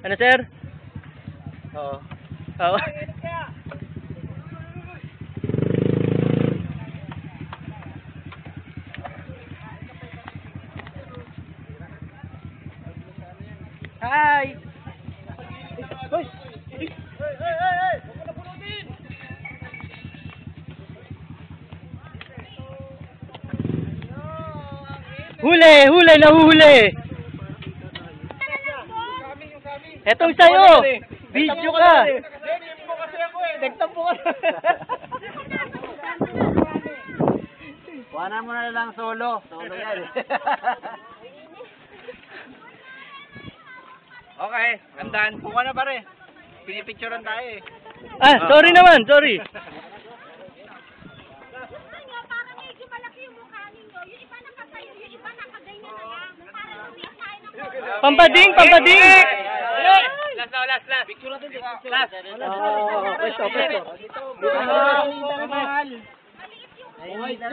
Ano, sir? Oo. Oo. Hi! Hoy! Huli! Huli! Nahuli! Etong sa'yo! Video ka! Nagtampo ka! Kuhanan mo na lang solo. Solo yan. Okay, gandaan. Kuha na pare. Pinipicturean tayo eh. Ah, sorry naman, sorry. Parang medyo malaki yung mukha ninyo. Yung iba nakatayo, yung iba nakaganyan na lang. Parang umiyak tayo ng photo. Pampading, pampading! Last. Picture natin. Last. Presto, presto. Mahal.